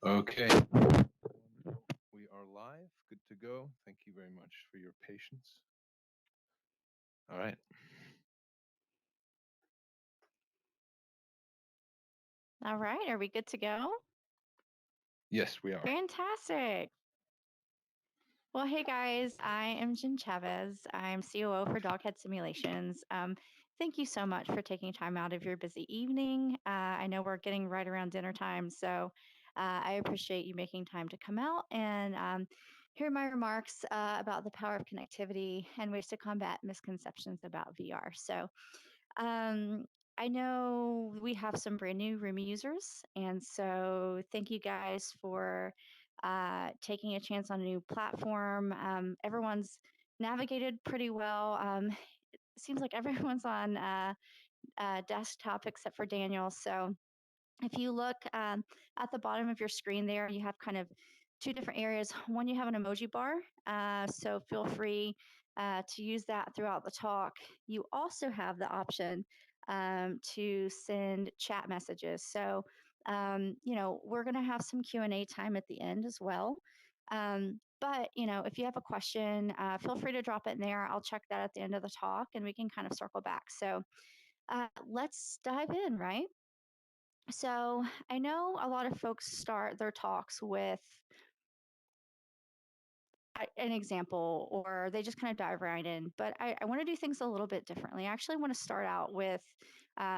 Okay. We are live. Good to go. Thank you very much for your patience. All right. All right, are we good to go? Yes, we are. Fantastic. Well, hey guys, I am Jenn Chavez. I'm COO for Doghead Simulations. Thank you so much for taking time out of your busy evening. I know we're getting right around dinner time, so I appreciate you making time to come out and hear my remarks about the power of connectivity and ways to combat misconceptions about VR. Um, I know we have some brand new room users, and so thank you guys for taking a chance on a new platform. Everyone's navigated pretty well. It seems like everyone's on desktop except for Daniel. So if you look at the bottom of your screen there, you have kind of two different areas. One, you have an emoji bar. So feel free to use that throughout the talk. You also have the option to send chat messages. So, we're going to have some Q&A time at the end as well. But, if you have a question, feel free to drop it in there. I'll check that at the end of the talk and we can kind of circle back. So let's dive in, right? So I know a lot of folks start their talks with an example or they just kind of dive right in, but I want to do things a little bit differently. I actually want to start out with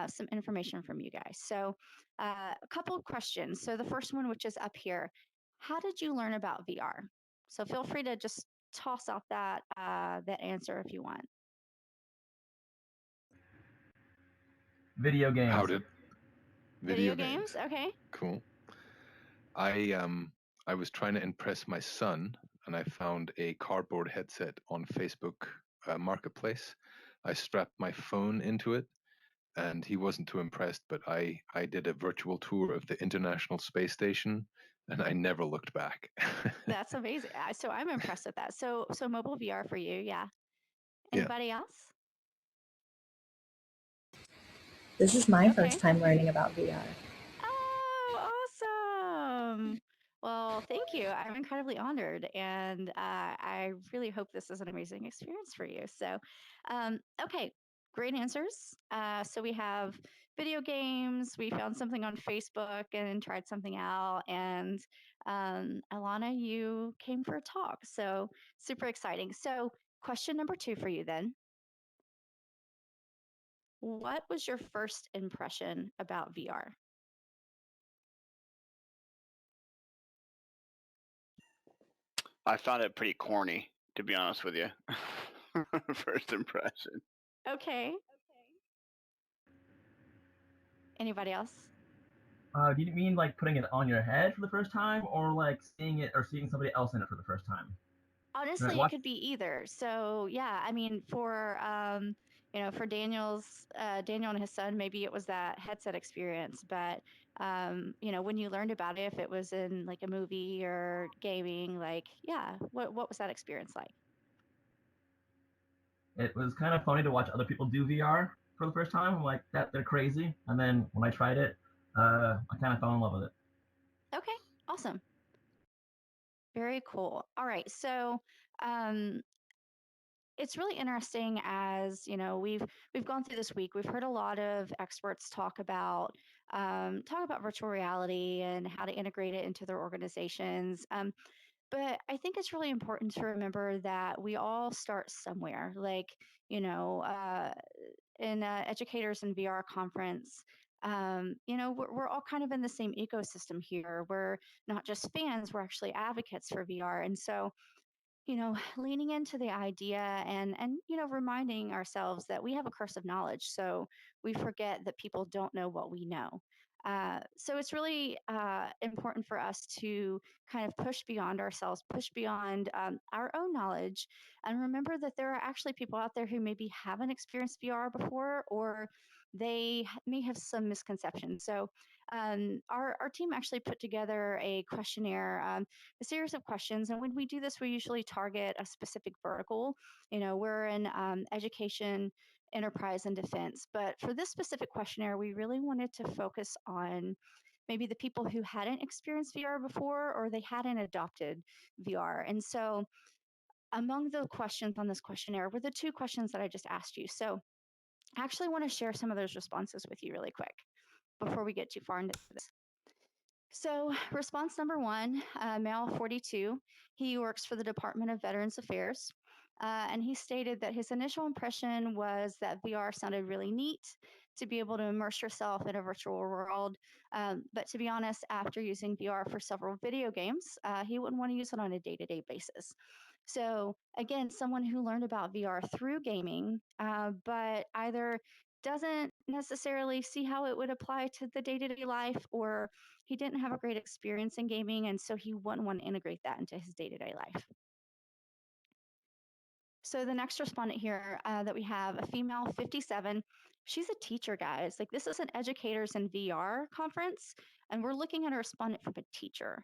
some information from you guys. So a couple of questions. So the first one, which is up here, how did you learn about VR? So feel free to just toss out that answer if you want. Video How games. did Video video games? games? Okay. Cool. I was trying to impress my son, and I found a cardboard headset on Facebook Marketplace. I strapped my phone into it, and he wasn't too impressed. But I did a virtual tour of the International Space Station, and I never looked back. That's amazing. So I'm impressed with that. So mobile VR for you, yeah. Yeah. Anybody else? This is my Okay. first time learning about VR. Oh, awesome. Well, thank you. I'm incredibly honored, and I really hope this is an amazing experience for you. So, okay, great answers. So we have video games. We found something on Facebook and tried something out. And Alana, you came for a talk. So super exciting. So, question number two for you then. What was your first impression about VR? I found it pretty corny, to be honest with you. First impression. Okay. Anybody else? Do you mean like putting it on your head for the first time, or like seeing it or seeing somebody else in it for the first time? Honestly, it What? could be either. So yeah, I mean, for Daniel and his son, maybe it was that headset experience. But when you learned about it, if it was in like a movie or gaming, like yeah, what was that experience like? It was kind of funny to watch other people do VR for the first time. I'm like, that they're crazy. And then when I tried it, I kind of fell in love with it. Okay, awesome, very cool. All right, so um, it's really interesting as we've gone through this week. We've heard a lot of experts talk about virtual reality and how to integrate it into their organizations. But I think it's really important to remember that we all start somewhere. Like in educators and VR conference. We're all kind of in the same ecosystem here. We're not just fans; we're actually advocates for VR, and so leaning into the idea and reminding ourselves that we have a curse of knowledge, so we forget that people don't know what we know. So it's really important for us to kind of push beyond ourselves, push beyond our own knowledge, and remember that there are actually people out there who maybe haven't experienced VR before, or they may have some misconceptions. So our team actually put together a questionnaire, a series of questions. And when we do this, we usually target a specific vertical. We're in education, enterprise, and defense. But for this specific questionnaire, we really wanted to focus on maybe the people who hadn't experienced VR before or they hadn't adopted VR. And so among the questions on this questionnaire were the two questions that I just asked you. So I actually want to share some of those responses with you really quick before we get too far into this. So, response number one, male 42, he works for the Department of Veterans Affairs. And he stated that his initial impression was that VR sounded really neat to be able to immerse yourself in a virtual world. But to be honest, after using VR for several video games, he wouldn't want to use it on a day to day basis. So, again, someone who learned about VR through gaming, but either doesn't necessarily see how it would apply to the day to day life, or he didn't have a great experience in gaming, and so he wouldn't want to integrate that into his day to day life. So the next respondent here that we have, a female 57, she's a teacher, guys. Like, this is an educators in VR conference, and we're looking at a respondent from a teacher.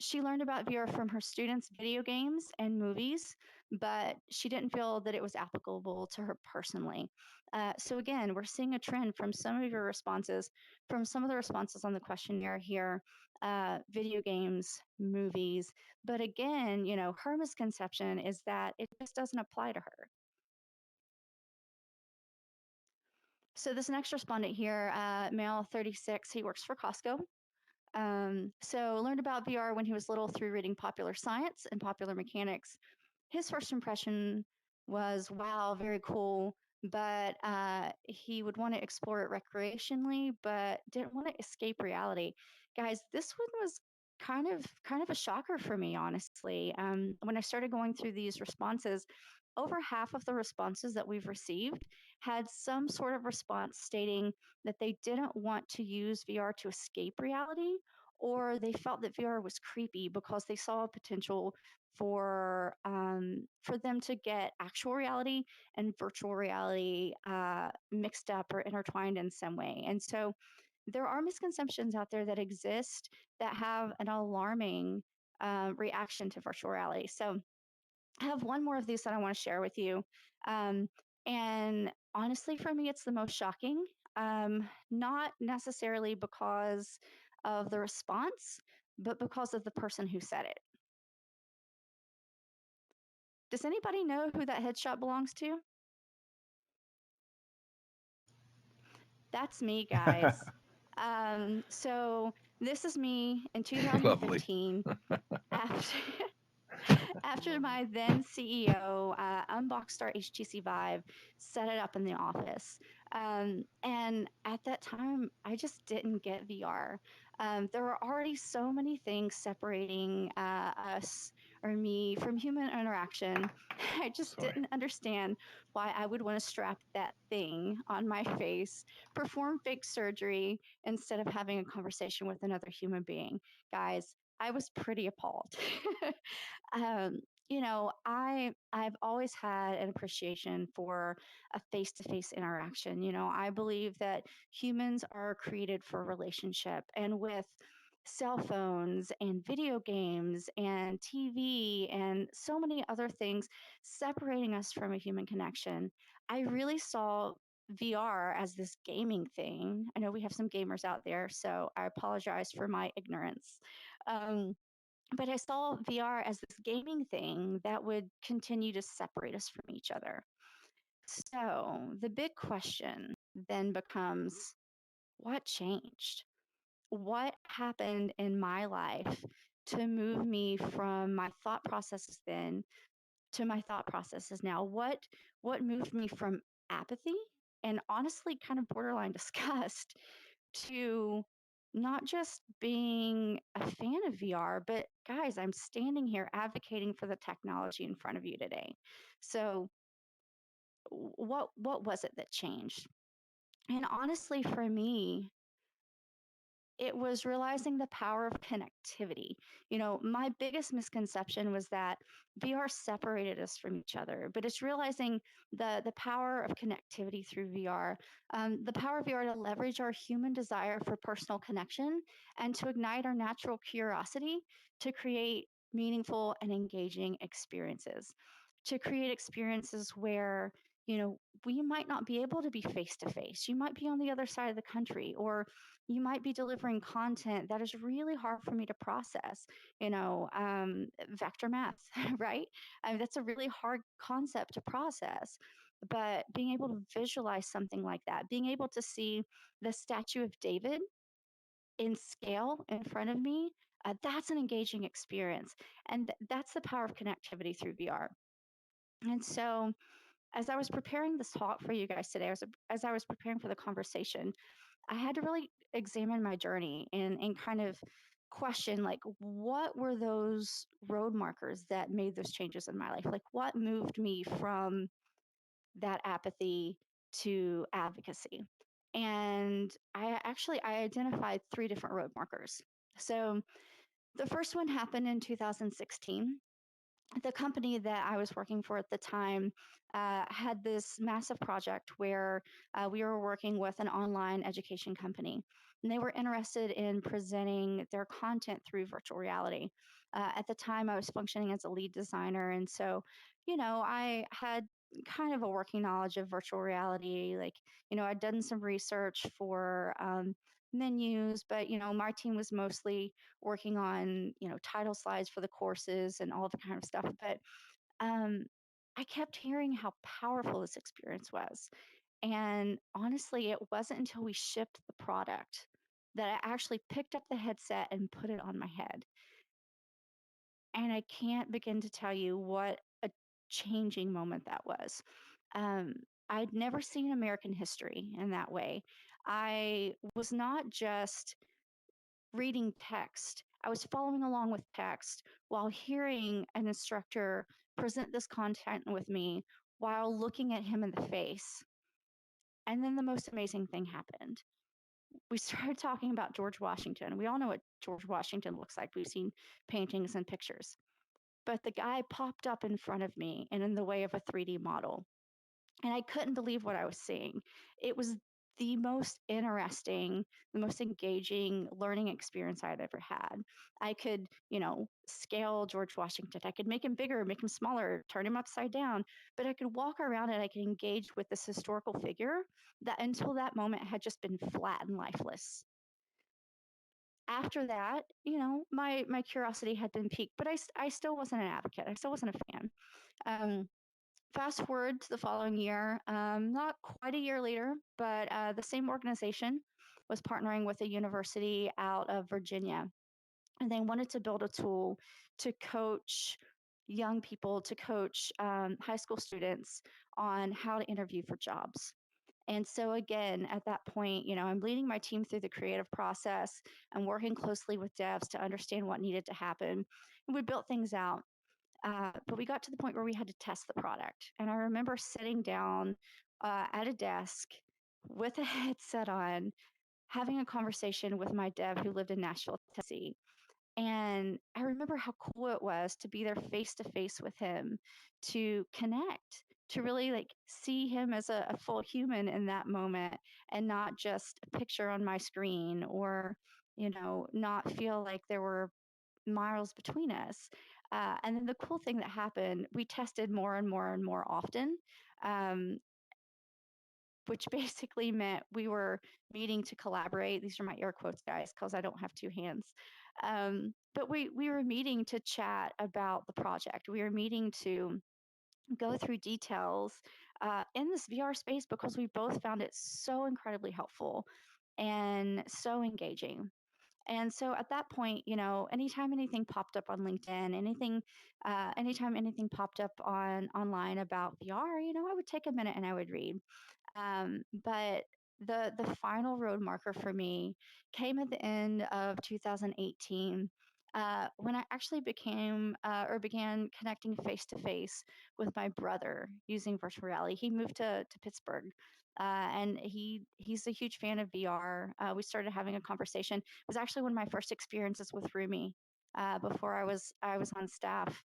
She learned about VR from her students' video games and movies, but she didn't feel that it was applicable to her personally. So again, we're seeing a trend from some of your responses, from some of the responses on the questionnaire here, video games, movies. But again, her misconception is that it just doesn't apply to her. So this next respondent here, male 36, he works for Costco. So learned about VR when he was little through reading Popular Science and Popular Mechanics. His first impression was, wow, very cool, but he would want to explore it recreationally, but didn't want to escape reality. Guys, this one was kind of a shocker for me, honestly. When I started going through these responses, over half of the responses that we've received had some sort of response stating that they didn't want to use VR to escape reality, or they felt that VR was creepy because they saw a potential for them to get actual reality and virtual reality mixed up or intertwined in some way. And so there are misconceptions out there that exist that have an alarming reaction to virtual reality. So I have one more of these that I want to share with you. Um, and honestly, for me, it's the most shocking. Not necessarily because of the response, but because of the person who said it. Does anybody know who that headshot belongs to? That's me, guys. So this is me in 2015 after after my then CEO unboxed our HTC Vive, set it up in the office. And at that time, I just didn't get VR. There were already so many things separating us or me from human interaction. I just didn't understand why I would want to strap that thing on my face, perform fake surgery instead of having a conversation with another human being. Guys, I was pretty appalled. um, I've always had an appreciation for a face-to-face interaction. I believe that humans are created for relationship, and with cell phones and video games and TV and so many other things separating us from a human connection, I really saw VR as this gaming thing. I know we have some gamers out there, so I apologize for my ignorance. But I saw VR as this gaming thing that would continue to separate us from each other. So the big question then becomes, what changed? What happened in my life to move me from my thought processes then to my thought processes now? What moved me from apathy and honestly kind of borderline disgust to not just being a fan of VR, but guys, I'm standing here advocating for the technology in front of you today. So what was it that changed? And honestly, for me, it was realizing the power of connectivity. My biggest misconception was that VR separated us from each other, but it's realizing the power of connectivity through VR, the power of VR to leverage our human desire for personal connection and to ignite our natural curiosity to create meaningful and engaging experiences, to create experiences where we might not be able to be face to face. You might be on the other side of the country, or you might be delivering content that is really hard for me to process. Vector math, right? That's a really hard concept to process. But being able to visualize something like that, being able to see the statue of David in scale in front of me, that's an engaging experience. And that's the power of connectivity through VR. And so, as I was preparing this talk for you guys today, as I was preparing for the conversation, I had to really examine my journey and kind of question, like, what were those road markers that made those changes in my life? Like, what moved me from that apathy to advocacy? And I identified three different road markers. So the first one happened in 2016. The company that I was working for at the time had this massive project where we were working with an online education company. And they were interested in presenting their content through virtual reality. At the time, I was functioning as a lead designer. And so, I had kind of a working knowledge of virtual reality. Like, I'd done some research for menus, but, my team was mostly working on title slides for the courses and all the kind of stuff. But um, I kept hearing how powerful this experience was, and honestly, it wasn't until we shipped the product that I actually picked up the headset and put it on my head. And I can't begin to tell you what a changing moment that was. um, I'd never seen American history in that way. I was not just reading text. I was following along with text while hearing an instructor present this content with me while looking at him in the face. And then the most amazing thing happened. We started talking about George Washington. We all know what George Washington looks like. We've seen paintings and pictures. But the guy popped up in front of me and in the way of a 3D model. And I couldn't believe what I was seeing. It was the most interesting, the most engaging learning experience I'd ever had. I could, scale George Washington. I could make him bigger, make him smaller, turn him upside down, but I could walk around and I could engage with this historical figure that until that moment had just been flat and lifeless. After that, my curiosity had been piqued, but I still wasn't an advocate. I still wasn't a fan. Um, Fast forward to the following year, not quite a year later, but the same organization was partnering with a university out of Virginia. And they wanted to build a tool to coach young people, to coach high school students on how to interview for jobs. And so, again, at that point, I'm leading my team through the creative process. I'm working closely with devs to understand what needed to happen. And we built things out. But we got to the point where we had to test the product. And I remember sitting down at a desk with a headset on, having a conversation with my dev who lived in Nashville, Tennessee. And I remember how cool it was to be there face to face with him, to connect, to really like see him as a full human in that moment and not just a picture on my screen, or, not feel like there were miles between us. And then the cool thing that happened, we tested more and more and more often, um, which basically meant we were meeting to collaborate. These are my air quotes, guys, because I don't have two hands. But we were meeting to chat about the project. We were meeting to go through details in this VR space because we both found it so incredibly helpful and so engaging. And so at that point, anytime anything popped up on LinkedIn, anytime anything popped up on online about VR, I would take a minute and I would read. But the final road marker for me came at the end of 2018. When I actually began connecting face to face with my brother using virtual reality. He moved to Pittsburgh, and he's a huge fan of VR. We started having a conversation. It was actually one of my first experiences with Rumi before I was on staff.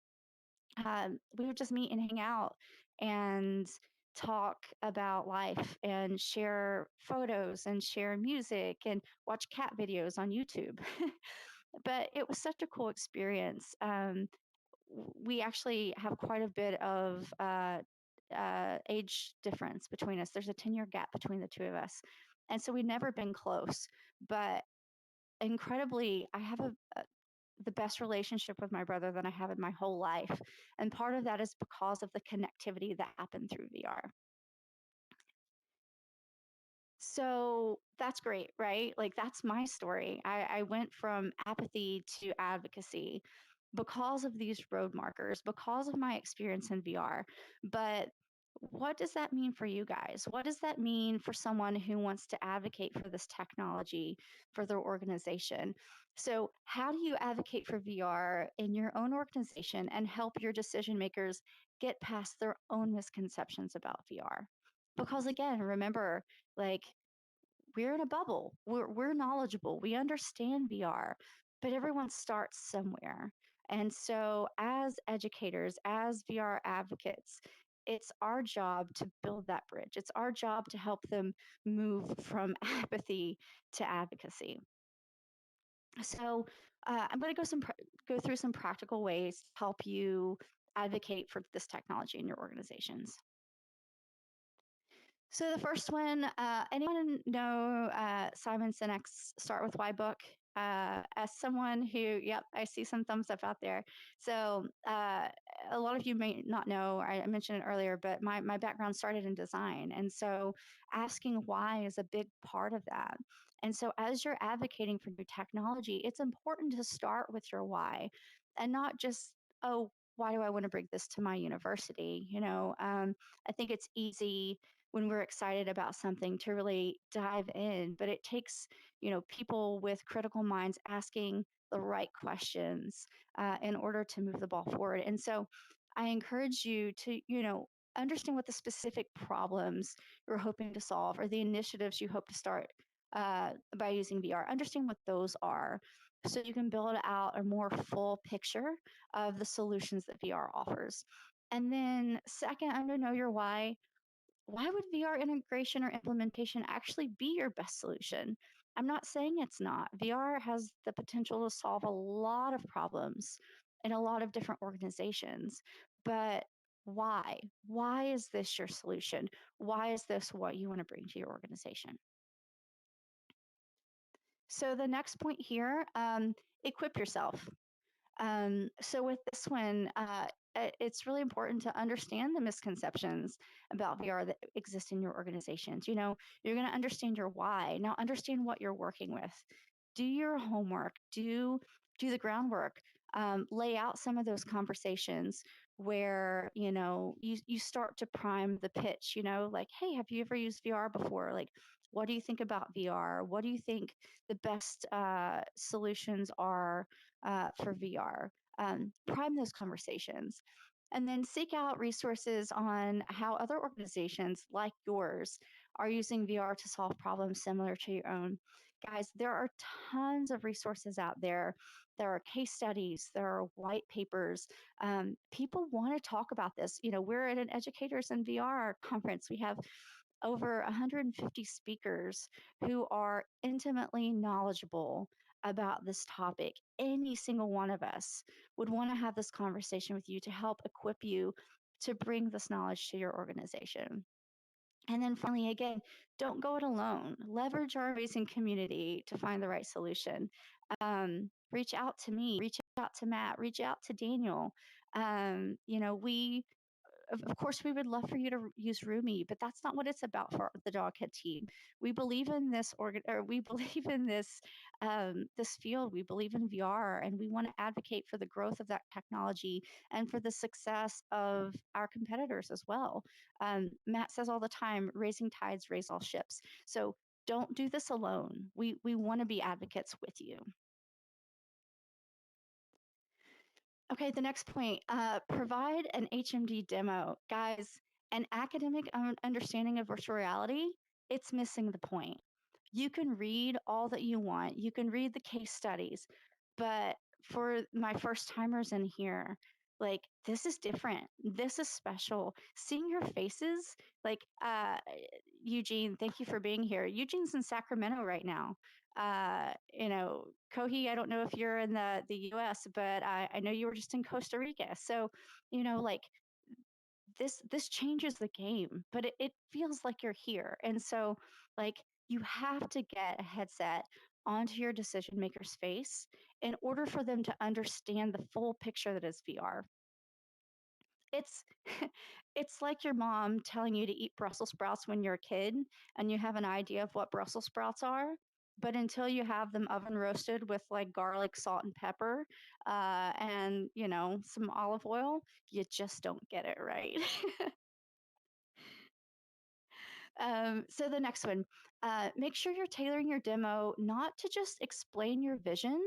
We would just meet and hang out and talk about life and share photos and share music and watch cat videos on YouTube. But it was such a cool experience. We actually have quite a bit of age difference between us. There's a 10-year gap between the two of us. And so we've never been close. But incredibly, I have the best relationship with my brother than I have in my whole life. And part of that is because of the connectivity that happened through VR. So that's great, right? Like that's my story. I went from apathy to advocacy because of these road markers, because of my experience in VR. But what does that mean for you guys? What does that mean for someone who wants to advocate for this technology for their organization? So, how do you advocate for VR in your own organization and help your decision makers get past their own misconceptions about VR? Because again, remember, like we're in a bubble. We're knowledgeable. We understand VR, but everyone starts somewhere. And so, as educators, as VR advocates, it's our job to build that bridge. It's our job to help them move from apathy to advocacy. So, I'm going to go through some practical ways to help you advocate for this technology in your organizations. So the first one, anyone know Simon Sinek's Start With Why book? As someone who, yep, I see some thumbs up out there. So a lot of you may not know, I mentioned it earlier, but my background started in design. And so asking why is a big part of that. And so as you're advocating for new technology, it's important to start with your why and not just, oh, why do I want to bring this to my university? I think it's easy when we're excited about something to really dive in, but it takes people with critical minds asking the right questions in order to move the ball forward. And so I encourage you to understand what the specific problems you're hoping to solve or the initiatives you hope to start by using VR. Understand what those are so you can build out a more full picture of the solutions that VR offers. And then second, under know your why would VR integration or implementation actually be your best solution? I'm not saying it's not. VR has the potential to solve a lot of problems in a lot of different organizations, but why? Why is this your solution? Why is this what you want to bring to your organization? So the next point here, equip yourself. So with this one, it's really important to understand the misconceptions about VR that exist in your organizations. You're going to understand your why. Now understand what you're working with. Do your homework. Do the groundwork. Lay out some of those conversations where you start to prime the pitch. Like, hey, have you ever used VR before? Like, what do you think about VR? What do you think the best solutions are for VR? Prime those conversations. And then seek out resources on how other organizations like yours are using VR to solve problems similar to your own. Guys, there are tons of resources out there. There are case studies, there are white papers. People want to talk about this. We're at an Educators in VR conference. We have over 150 speakers who are intimately knowledgeable about this topic. Any single one of us would want to have this conversation with you to help equip you to bring this knowledge to your organization. And then finally, again, don't go it alone. Leverage our amazing community to find the right solution. Reach out to me, reach out to Matt, reach out to Daniel. We of course, we would love for you to use Rumi, but that's not what it's about for the Doghead team. We believe in this we believe in this field. We believe in VR, and we want to advocate for the growth of that technology and for the success of our competitors as well. Matt says all the time, "Raising tides raise all ships." So don't do this alone. We want to be advocates with you. Okay, the next point, provide an HMD demo. Guys, an academic understanding of virtual reality, it's missing the point. You can read all that you want. You can read the case studies, but for my first timers in here, like this is different. This is special. Seeing your faces, like Eugene, thank you for being here. Eugene's in Sacramento right now. Kohi, I don't know if you're in the US, but I know you were just in Costa Rica. So, like this changes the game, but it feels like you're here. And so, like, you have to get a headset onto your decision maker's face in order for them to understand the full picture that is VR. It's it's like your mom telling you to eat Brussels sprouts when you're a kid and you have an idea of what Brussels sprouts are, but until you have them oven roasted with like garlic, salt, and pepper, and some olive oil, you just don't get it right. So the next one, make sure you're tailoring your demo not to just explain your vision,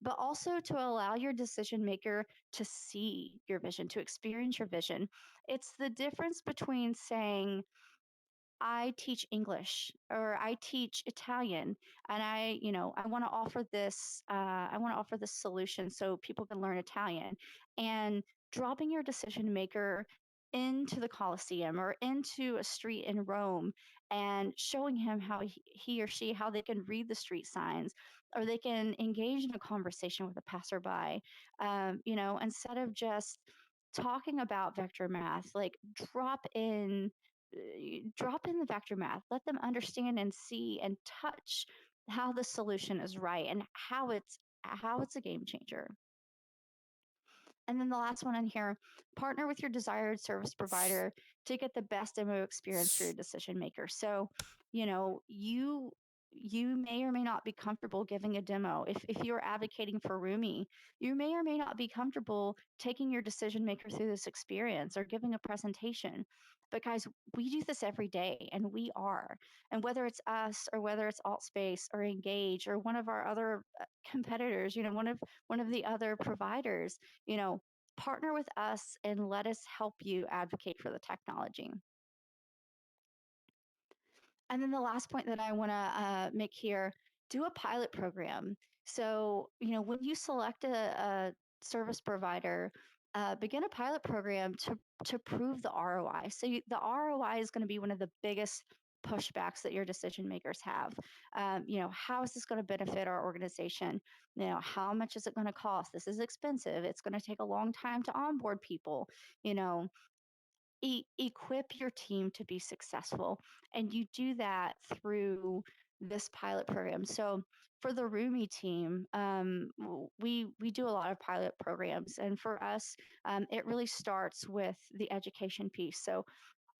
but also to allow your decision maker to see your vision, to experience your vision. It's the difference between saying, I teach English or I teach Italian, and I want to offer this. I want to offer this solution so people can learn Italian, and dropping your decision maker into the Colosseum or into a street in Rome and showing him how he or she how they can read the street signs or they can engage in a conversation with a passerby. Instead of just talking about vector math, like drop in the vector math, let them understand and see and touch how the solution is right and how it's a game changer. And then the last one in here, partner with your desired service provider to get the best demo experience for your decision maker. So, you may or may not be comfortable giving a demo. If you're advocating for Rumi, you may or may not be comfortable taking your decision maker through this experience or giving a presentation. But guys, we do this every day and we are. And whether it's us or whether it's Altspace or Engage or one of our other competitors, one of the other providers, you know, partner with us and let us help you advocate for the technology. And then the last point that I want to make here, do a pilot program. So, when you select a service provider, begin a pilot program to prove the ROI. So the ROI is going to be one of the biggest pushbacks that your decision makers have. How is this going to benefit our organization? How much is it going to cost? This is expensive. It's going to take a long time to onboard people. You know, equip your team to be successful, and you do that through this pilot program. So for the Rumi team, we do a lot of pilot programs, and for us, it really starts with the education piece. So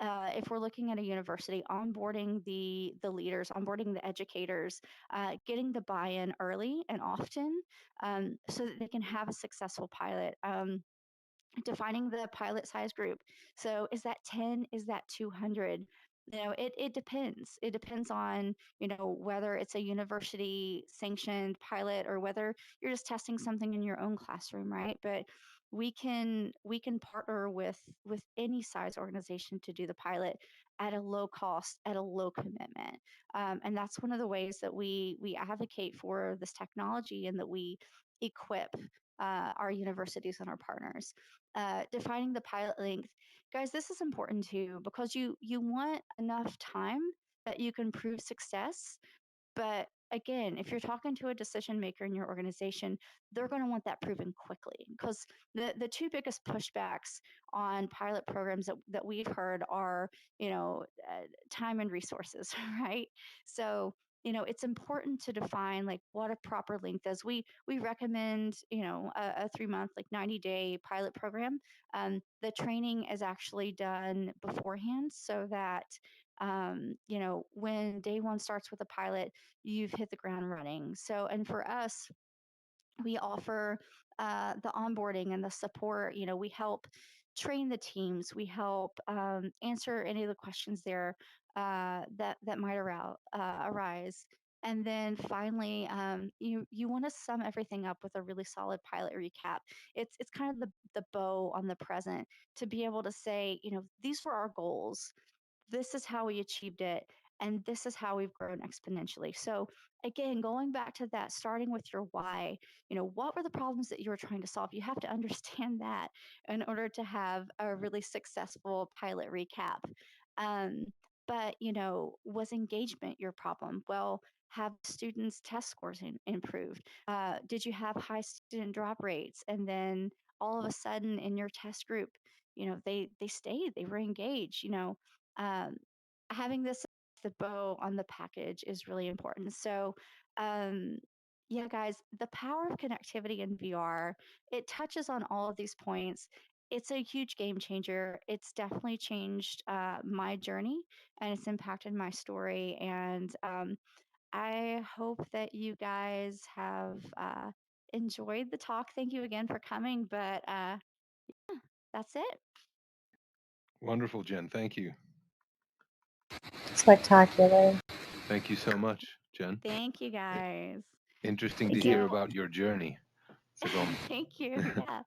if we're looking at a university, onboarding the leaders, onboarding the educators, getting the buy-in early and often, so that they can have a successful pilot. Defining the pilot size group. So is that 10? Is that 200? It depends. It depends on, whether it's a university sanctioned pilot or whether you're just testing something in your own classroom, right? But we can partner with any size organization to do the pilot at a low cost, at a low commitment. And that's one of the ways that we advocate for this technology and that we equip our universities and our partners. Defining the pilot length, guys, this is important too because you want enough time that you can prove success. But again, if you're talking to a decision maker in your organization, they're going to want that proven quickly because the two biggest pushbacks on pilot programs that we've heard are, time and resources, right? So, it's important to define like what a proper length is. We recommend, a 3 month, like 90-day pilot program. The training is actually done beforehand so that when day one starts with a pilot, you've hit the ground running. So, and for us, we offer the onboarding and the support. We help train the teams. We help answer any of the questions there that might arise. And then finally, you want to sum everything up with a really solid pilot recap. It's kind of the bow on the present to be able to say, these were our goals, this is how we achieved it, and this is how we've grown exponentially. So again, going back to that, starting with your why, what were the problems that you were trying to solve? You have to understand that in order to have a really successful pilot recap. um, but was engagement your problem? Well, have students test scores improved? Did you have high student drop rates? And then all of a sudden in your test group, they stayed, they were engaged. Um, Having this the bow on the package is really important. So, um, yeah, guys, the power of connectivity in VR, it touches on all of these points. It's a huge game changer. It's definitely changed my journey, and it's impacted my story. And I hope that you guys have enjoyed the talk. Thank you again for coming. But that's it. Wonderful, Jen. Thank you. Spectacular. Thank you so much, Jen. Thank you guys. Interesting to Thank hear you. about your journey. Thank you. Yeah.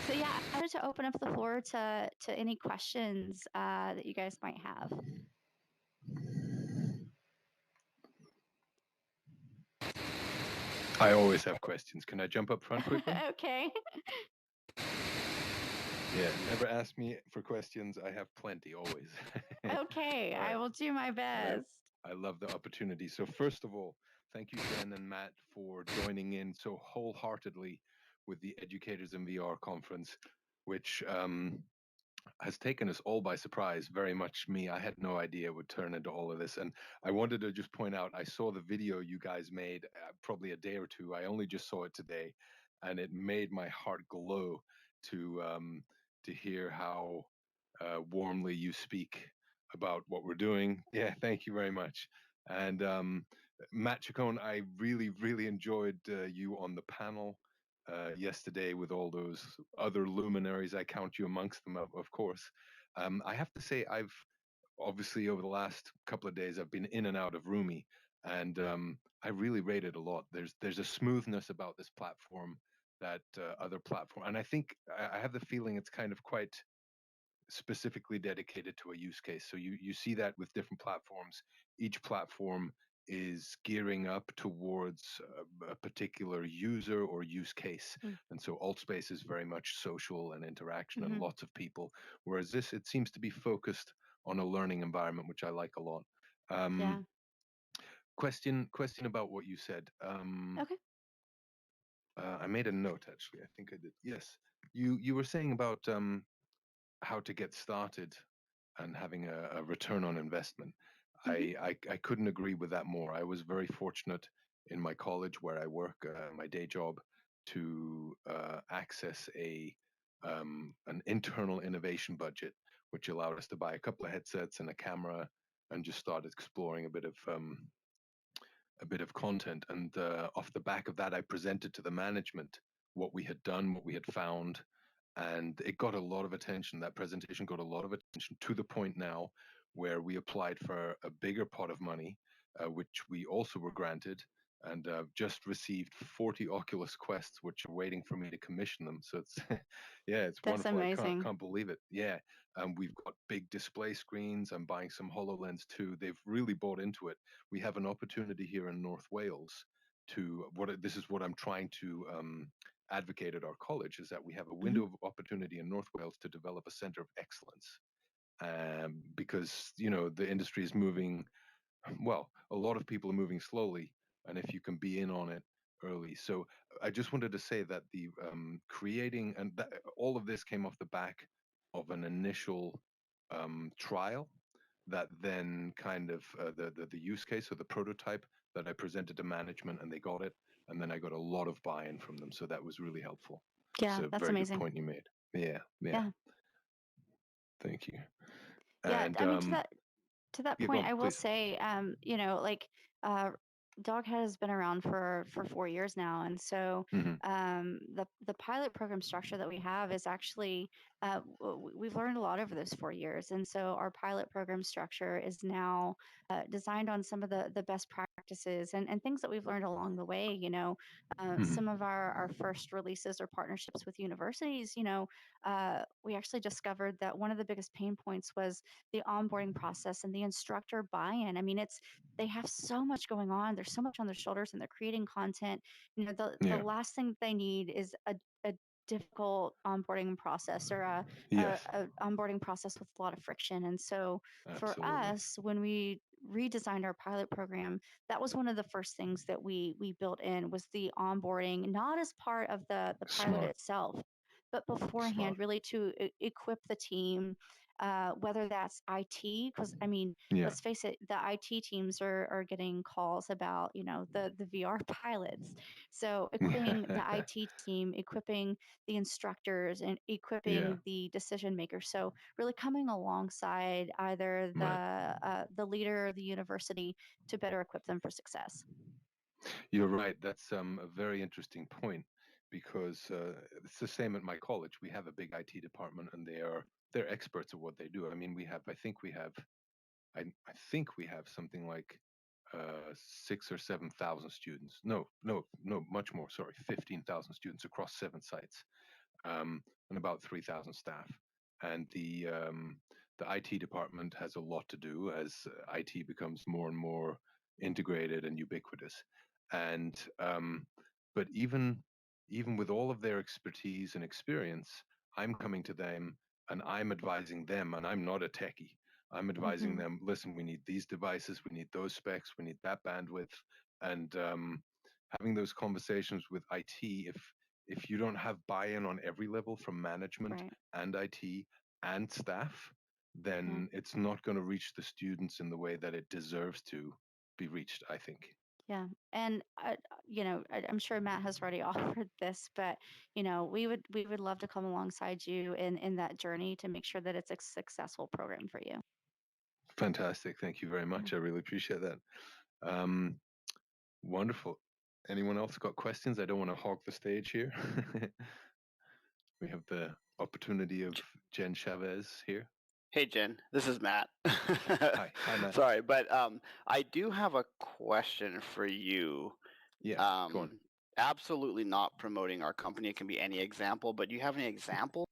So yeah, I wanted to open up the floor to any questions that you guys might have. I always have questions. Can I jump up front quickly? Okay. Yeah, never ask me for questions. I have plenty always. Okay, All I right. will do my And best. I love the opportunity. So first of all, thank you, Jen and Matt, for joining in so wholeheartedly with the Educators in VR conference, which has taken us all by surprise. Very much me. I had no idea it would turn into all of this. And I wanted to just point out, I saw the video you guys made probably a day or two. I only just saw it today, and it made my heart glow to hear how warmly you speak about what we're doing. Yeah, thank you very much. And Matt Chacon, I really, really enjoyed you on the panel yesterday with all those other luminaries. I count you amongst them, of course. I have to say, I've obviously over the last couple of days, I've been in and out of Roomy, and I really rate it a lot. There's a smoothness about this platform that other platform, and I think I have the feeling it's kind of quite specifically dedicated to a use case. So you see that with different platforms. Each platform is gearing up towards a particular user or use case. Mm. And so Altspace is very much social and interaction and Mhm. lots of people, whereas this it seems to be focused on a learning environment, which I like a lot. Yeah. Question about what you said. Okay. I made a note actually. I think I did. Yes, you were saying about how to get started and having a return on investment. Mhm. I couldn't agree with that more. I was very fortunate in my college where I work, my day job, to access an internal innovation budget, which allowed us to buy a couple of headsets and a camera, and just start exploring a bit of content. And off the back of that, I presented to the management what we had done, what we had found, and it got a lot of attention. That presentation got a lot of attention to the point now where we applied for a bigger pot of money, which we also were granted, and just received 40 Oculus Quests, which are waiting for me to commission them. So it's yeah, it's That's wonderful. I can't amazing. can't believe it. Yeah, we've got big display screens. I'm buying some HoloLens too. They've really bought into it. We have an opportunity here in North Wales to this is what I'm trying to advocate at our college is that we have a Mhm. window of opportunity in North Wales to develop a center of excellence, because the industry is moving well. A lot of people are moving slowly, and if you can be in on it early. So I just wanted to say that the creating and all of this came off the back of an initial trial that then kind of the use case or the prototype that I presented to management, and they got it, and then I got a lot of buy-in from them. So that was really helpful. It's Yeah, a that's very good amazing. point you made. Yeah, yeah. Yeah. Thank you. Yeah, And I mean to that yeah, go point, on, I will please. say, like uh, Doghead has been around for 4 years now, and so Hmm. the pilot program structure that we have is actually we've learned a lot over those 4 years, and so our pilot program structure is now designed on some of the best practices and things that we've learned along the way. Hmm. Some of our first releases or partnerships with universities. We actually discovered that one of the biggest pain points was the onboarding process and the instructor buy-in. I mean, they have so much going on. There's so much on their shoulders, and they're creating content. The Yeah. last thing they need is a difficult onboarding process, or Yes, a onboarding process with a lot of friction. And so for absolutely. us, when we redesigned our pilot program, that was one of the first things that we built in, was the onboarding, not as part of the pilot Smart, itself, but beforehand, smart. really to equip the team, whether that's IT, because I mean, Yeah, let's face it, the IT teams are getting calls about, the VR pilots. So equipping the IT team, equipping the instructors, and yeah, equipping the decision makers. So really coming alongside either right. the leader or the university to better equip them for success. You're right. That's a very interesting point because it's the same at my college. We have a big IT department, and they're experts at what they do. I mean, I think we have something like 6 or 7 thousand students. No, no, no, much more. Sorry, 15,000 students across 7 sites, and about 3,000 staff. And the IT department has a lot to do as IT becomes more and more integrated and ubiquitous. And but even with all of their expertise and experience, I'm coming to them and I'm advising them, and I'm not a techie. I'm advising Hmm. them, listen, we need these devices, we need those specs, we need that bandwidth, and having those conversations with IT. If you don't have buy-in on every level from management Right. and IT and staff, Yeah. then it's not going to reach the students in the way that it deserves to be reached, I think. Yeah. And I'm sure Matt has already offered this, but we would love to come alongside you in that journey to make sure that it's a successful program for you. Fantastic. Thank you very Yeah. much. I really appreciate that. Um, Wonderful. Anyone else got questions? I don't want to hog the stage here. We have the opportunity of Jenn Chavez here. Hey, Jen, this is Matt. Hi, Matt. Sorry, but I do have a question for you. Yeah, go on. Um, Absolutely not promoting our company. It can be any example, but do you have any example?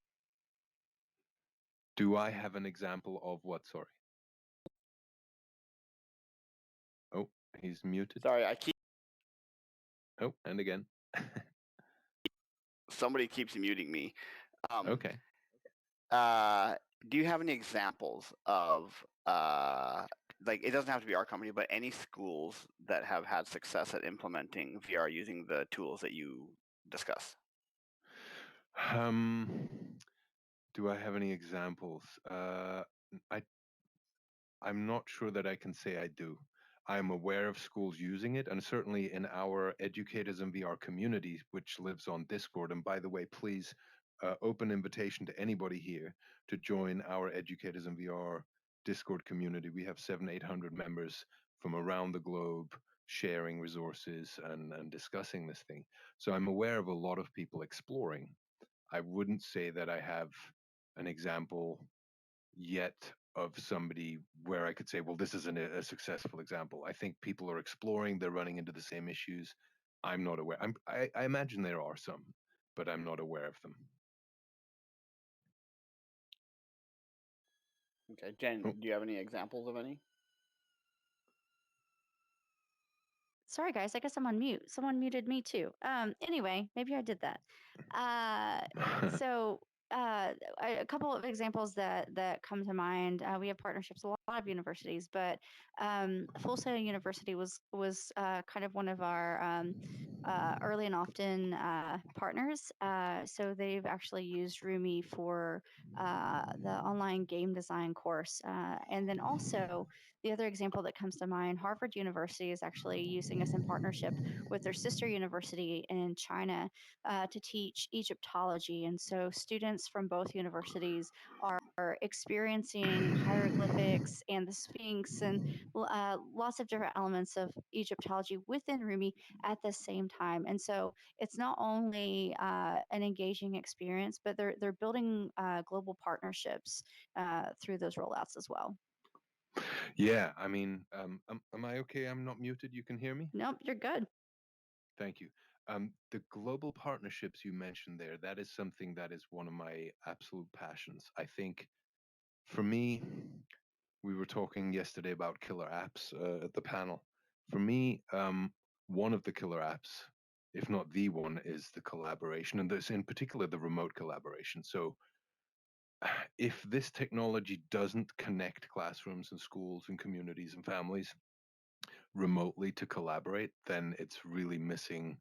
Do I have an example of what? Sorry. Oh, he's muted. Sorry, I keep Oh, and again. somebody keeps muting me. Um, Okay. uh, do you have any examples of like, it doesn't have to be our company, but any schools that have had success at implementing VR using the tools that you discuss? Um, do I have any examples? I I'm not sure that I can say I do. I'm aware of schools using it, and certainly in our Educators in VR community, which lives on Discord. And by the way, please, open invitation to anybody here to join our Educators in VR Discord community. We have 800 members from around the globe sharing resources and discussing this thing. So I'm aware of a lot of people exploring. I wouldn't say that I have an example yet of somebody where I could say, well, this isn't a successful example. I think people are exploring, they're running into the same issues. I'm not aware. I imagine there are some, but I'm not aware of them. Okay, Jen, Oh, do you have any examples of any? Sorry, guys. I guess I'm on mute. Someone muted me too. Anyway, maybe I did that. Uh, so a couple of examples that come to mind. We have partnerships with a lot of universities, but Full Sail University was kind of one of our early and often partners. So they've actually used Rumi for the online game design course, and then also the other example that comes to mind, Harvard University is actually using us in partnership with their sister university in China to teach Egyptology. And so students from both universities are experiencing hieroglyphics and the Sphinx and lots of different elements of Egyptology within Rumi at the same time. And so it's not only an engaging experience, but they're building global partnerships through those rollouts as well. yeah, I mean, am I okay? I'm not muted. You can hear me? Nope, you're good. Thank you. The global partnerships you mentioned there, that is something that is one of my absolute passions. I think for me, we were talking yesterday about killer apps at the panel. For me, one of the killer apps if not the one, is the collaboration, and this in particular the remote collaboration. So if this technology doesn't connect classrooms and schools and communities and families remotely to collaborate, then it's really missing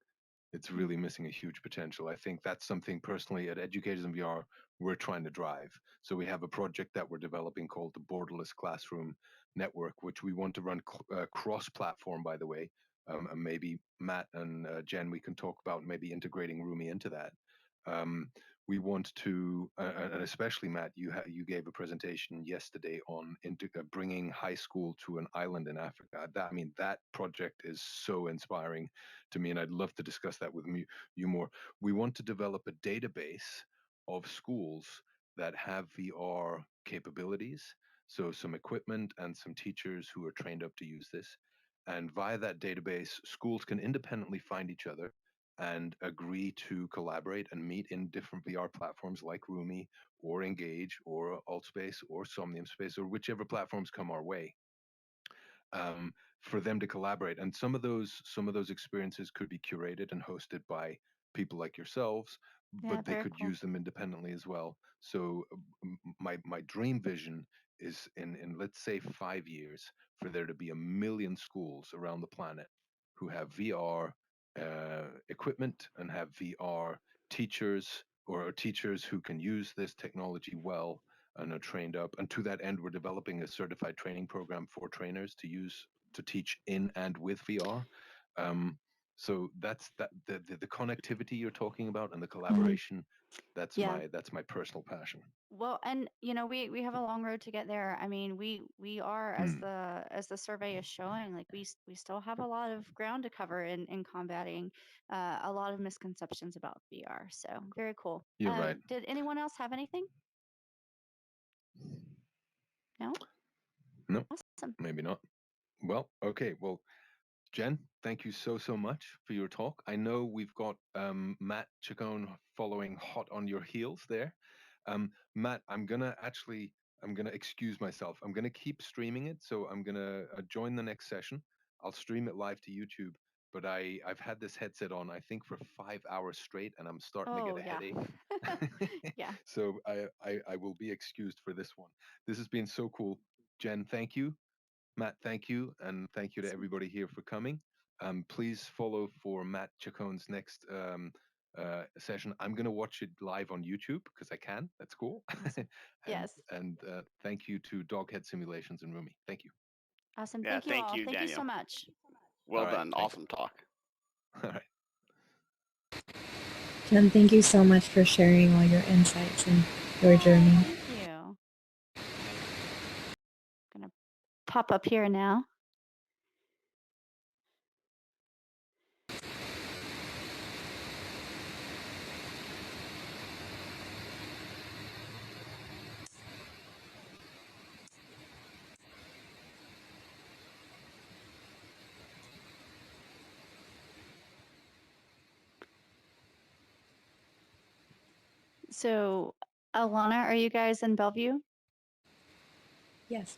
a huge potential. I think that's something personally at Educators in VR we're trying to drive. So we have a project that we're developing called the Borderless Classroom Network, which we want to run cross-platform, by the way. And maybe Matt and Jen, we can talk about maybe integrating Rumi into that. Um, we want to, and especially Matt, you gave a presentation yesterday on bringing high school to an island in Africa. I mean, that project is so inspiring to me, and I'd love to discuss that with you more. We want to develop a database of schools that have VR capabilities, so some equipment and some teachers who are trained up to use this. And via that database, schools can independently find each other and agree to collaborate and meet in different VR platforms like Rumi or Engage or Altspace or Somnium Space or whichever platforms come our way, for them to collaborate. And some of those experiences could be curated and hosted by people like yourselves, Yeah, but they very could cool. use them independently as well. So my dream vision is in let's say 5 years for there to be 1 million schools around the planet who have VR equipment and have VR teachers or teachers who can use this technology well and are trained up. And to that end, we're developing a certified training program for trainers to teach in and with VR. Um, so that's the connectivity you're talking about and the collaboration. That's Yeah. my personal passion. Well, and we have a long road to get there. I mean, we are, as Hmm. the survey is showing, like we still have a lot of ground to cover in combating a lot of misconceptions about VR. So very cool. You're right. Did anyone else have anything? No? No, Awesome. maybe not. Well, okay. Well, Jen, thank you so much for your talk. I know we've got Matt Chacon following hot on your heels there. Matt, I'm gonna excuse myself. I'm gonna keep streaming it, so I'm gonna join the next session. I'll stream it live to YouTube, but I've had this headset on I think for 5 hours straight, and I'm starting to get Oh, a yeah. headache. Yeah. So I will be excused for this one. This has been so cool. Jen, thank you. Matt, thank you, and thank you to Awesome. everybody here for coming. Please follow for Matt Chacon's next session. I'm going to watch it live on YouTube because I can. That's cool. Awesome. and Yes. and thank you to Doghead Simulations and Rumi. Thank you. Awesome. Yeah, Thank you thank all. you, Thank you so Daniel. much. Well All right. done. Thanks. Awesome talk. All right. Jen, thank you so much for sharing all your insights and your journey. Thank you. Gonna pop up here now. So, Alana, are you guys in Bellevue? Yes,